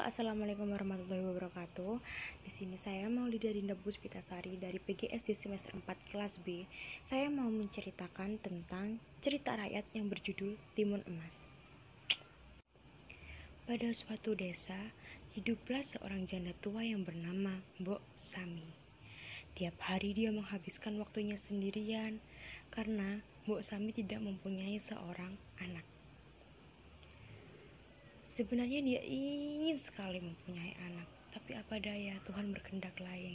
Assalamualaikum warahmatullahi wabarakatuh. Di sini saya Maulida Dinda Puspitasari dari PGSD semester 4 kelas B. Saya mau menceritakan tentang cerita rakyat yang berjudul Timun Emas. Pada suatu desa, hiduplah seorang janda tua yang bernama Mbok Sami. Tiap hari dia menghabiskan waktunya sendirian karena Mbok Sami tidak mempunyai seorang anak. Sebenarnya dia ingin sekali mempunyai anak, tapi apa daya, Tuhan berkehendak lain.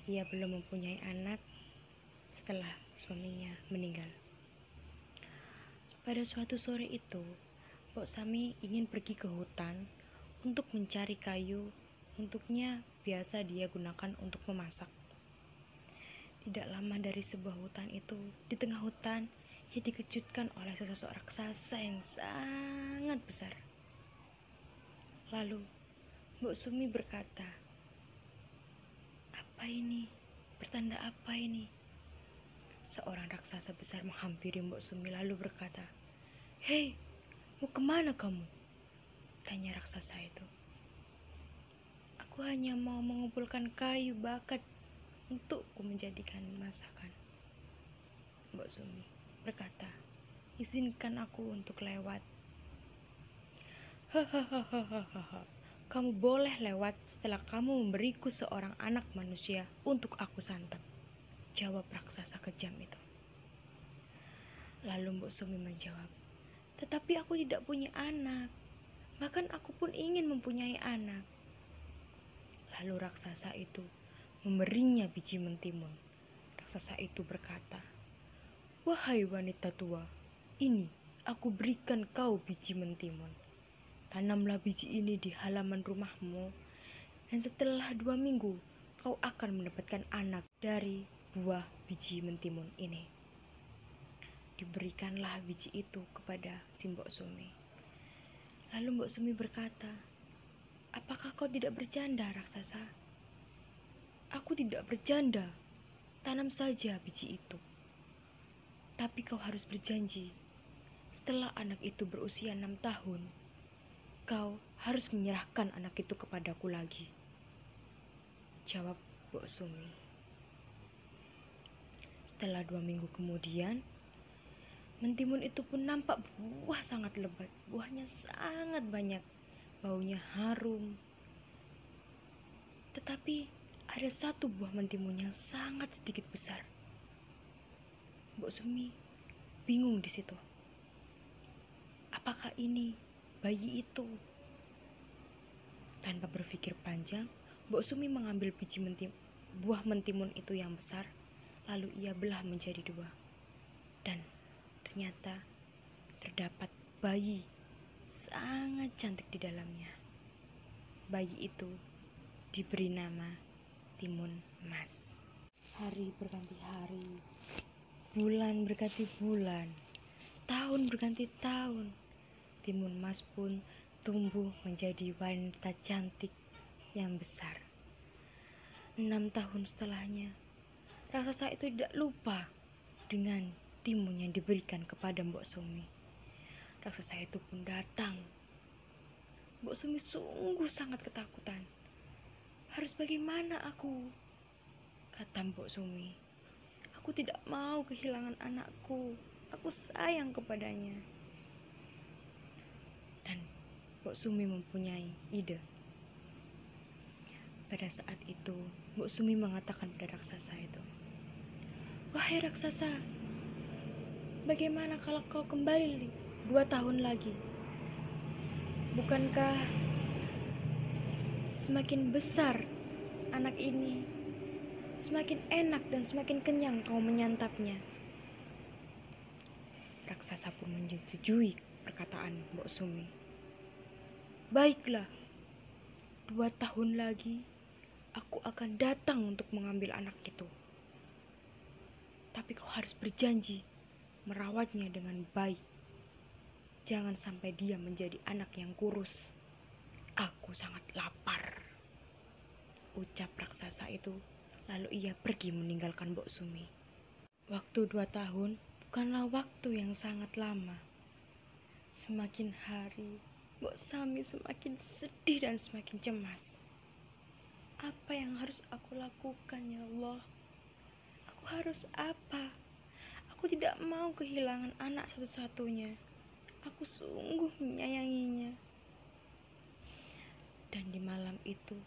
Ia belum mempunyai anak setelah suaminya meninggal. Pada suatu sore itu, Mbok Sami ingin pergi ke hutan untuk mencari kayu. Untuknya biasa dia gunakan untuk memasak. Tidak lama dari sebuah hutan itu, di tengah hutan, ia dikejutkan oleh sesosok raksasa yang sangat besar. Lalu, Mbok Sumi berkata, "Apa ini? Pertanda apa ini?" Seorang raksasa besar menghampiri Mbok Sumi lalu berkata, "Hei, mau kemana kamu?" Tanya raksasa itu. "Aku hanya mau mengumpulkan kayu bakat untukku menjadikan masakan." Mbok Sumi berkata, "Izinkan aku untuk lewat." "Hahaha, kamu boleh lewat setelah kamu memberiku seorang anak manusia untuk aku santap," jawab raksasa kejam itu. Lalu Mbok Sumi menjawab, "Tetapi aku tidak punya anak, bahkan aku pun ingin mempunyai anak." Lalu raksasa itu memberinya biji mentimun. Raksasa itu berkata, "Wahai wanita tua, ini aku berikan kau biji mentimun. Tanamlah biji ini di halaman rumahmu, dan setelah 2 minggu kau akan mendapatkan anak dari buah biji mentimun ini." Diberikanlah biji itu kepada si Mbok Sumi. Lalu Mbok Sumi berkata, "Apakah kau tidak bercanda, raksasa?" "Aku tidak bercanda. Tanam saja biji itu. Tapi kau harus berjanji, setelah anak itu berusia 6 tahun, kau harus menyerahkan anak itu kepadaku lagi," jawab Mbok Sumi. Setelah 2 minggu kemudian, mentimun itu pun nampak berbuah sangat lebat. Buahnya sangat banyak, baunya harum. Tetapi ada satu buah mentimun yang sangat sedikit besar. Mbok Sumi bingung di situ. Apakah ini bayi itu? Tanpa berpikir panjang, Mbok Sumi mengambil buah mentimun itu yang besar, lalu ia belah menjadi 2. Dan ternyata terdapat bayi sangat cantik di dalamnya. Bayi itu diberi nama Timun Emas. Hari berganti hari, bulan berganti bulan, tahun berganti tahun. Timun Emas pun tumbuh menjadi wanita cantik yang besar. 6 tahun setelahnya, raksasa itu tidak lupa dengan timun yang diberikan kepada Mbok Sumi. Raksasa itu pun datang. Mbok Sumi sungguh sangat ketakutan. "Harus bagaimana aku?" kata Mbok Sumi. "Aku tidak mau kehilangan anakku. Aku sayang kepadanya." Dan Mbok Sumi mempunyai ide. Pada saat itu, Mbok Sumi mengatakan pada raksasa itu, "Wahai raksasa, bagaimana kalau kau kembali 2 tahun lagi? Bukankah semakin besar anak ini, semakin enak dan semakin kenyang kau menyantapnya?" Raksasa pun menyetujui perkataan Mbok Sumi. "Baiklah, 2 tahun lagi aku akan datang untuk mengambil anak itu. Tapi kau harus berjanji merawatnya dengan baik. Jangan sampai dia menjadi anak yang kurus. Aku sangat lapar," ucap raksasa itu. Lalu ia pergi meninggalkan Mbok Sumi. Waktu 2 tahun bukanlah waktu yang sangat lama. Semakin hari, Mbok Sami semakin sedih dan semakin cemas. Apa yang harus aku lakukan ya Allah? Aku harus apa? Aku tidak mau kehilangan anak satu-satunya. Aku sungguh menyayanginya. Dan di malam itu,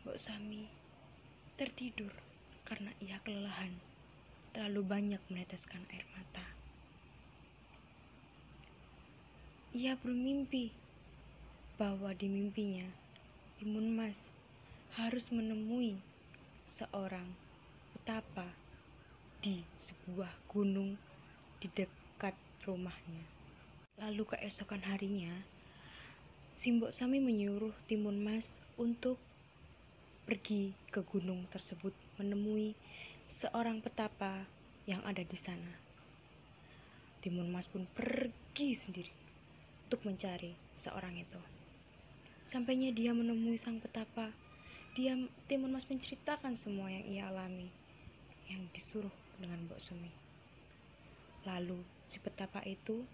Mbok Sami tertidur karena ia kelelahan. Terlalu banyak meneteskan air mata. Ia bermimpi bahwa di mimpinya Timun Mas harus menemui seorang petapa di sebuah gunung di dekat rumahnya. Lalu keesokan harinya, si Mbok Sami menyuruh Timun Mas untuk pergi ke gunung tersebut menemui seorang petapa yang ada di sana. Timun Mas pun pergi sendiri untuk mencari seorang itu. Sampainya dia menemui sang petapa, Timun Mas menceritakan semua yang ia alami, yang disuruh dengan Mbok Sumi. Lalu si petapa itu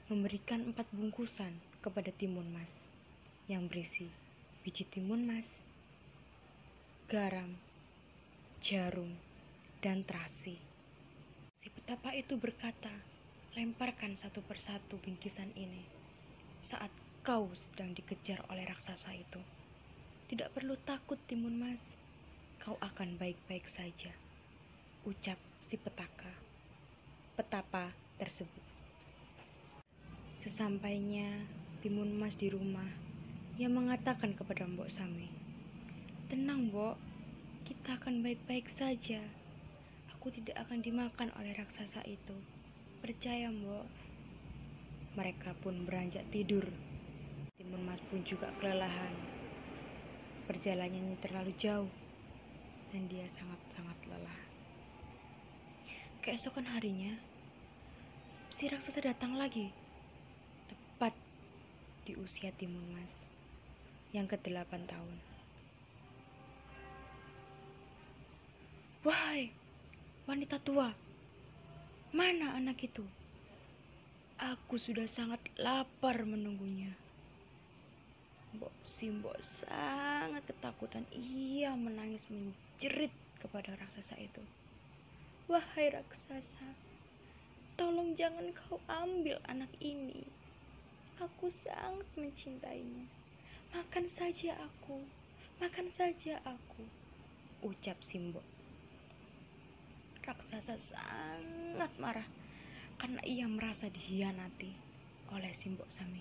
memberikan 4 bungkusan kepada Timun Mas yang berisi biji timun mas, garam, jarum, dan terasi. Si petapa itu berkata, lemparkan satu persatu bingkisan ini saat kau sedang dikejar oleh raksasa itu. Tidak perlu takut Timun Mas, kau akan baik-baik saja, ucap si petapa tersebut. Sesampainya Timun Mas di rumah, ia mengatakan kepada Mbok Sami, tenang Mbok, kita akan baik-baik saja. Aku tidak akan dimakan oleh raksasa itu. Percaya Mbok. Mereka pun beranjak tidur. Timun Mas pun juga kelelahan. Perjalanannya terlalu jauh dan dia sangat-sangat lelah. Keesokan harinya, si raksasa datang lagi. Tepat di usia Timun Mas yang ke-8 tahun. Wahai wanita tua, mana anak itu? Aku sudah sangat lapar menunggunya. Mbok Simbok sangat ketakutan. Ia menangis menjerit kepada raksasa itu. Wahai raksasa, tolong jangan kau ambil anak ini. Aku sangat mencintainya. Makan saja aku, ucap Simbok. Raksasa sangat marah karena ia merasa dihianati oleh Simbok Sami.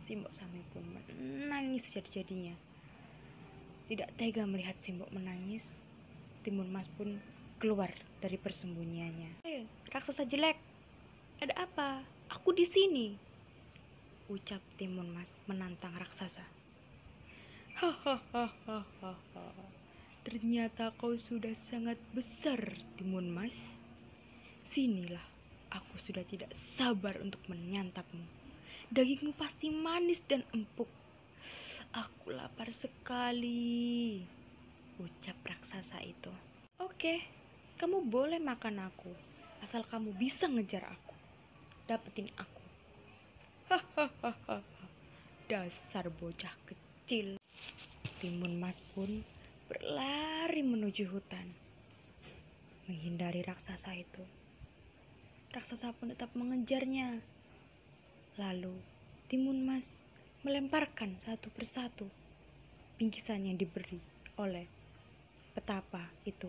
Simbok Sami pun menangis sejadi-jadinya. Tidak tega melihat Simbok menangis, Timun Mas pun keluar dari persembunyiannya. Raksasa jelek, ada apa? Aku di sini, ucap Timun Mas menantang raksasa. Hahaha, ternyata kau sudah sangat besar, Timun Mas. Sinilah, aku sudah tidak sabar untuk menyantapmu. Dagingmu pasti manis dan empuk. Aku lapar sekali, ucap raksasa itu. Oke, kamu boleh makan aku, asal kamu bisa ngejar aku. Dapetin aku. Hahaha, dasar bocah kecil. Timun Mas pun berlari menuju hutan, menghindari raksasa itu. Raksasa pun tetap mengejarnya. Lalu Timun Mas melemparkan satu persatu bingkisan yang diberi oleh petapa itu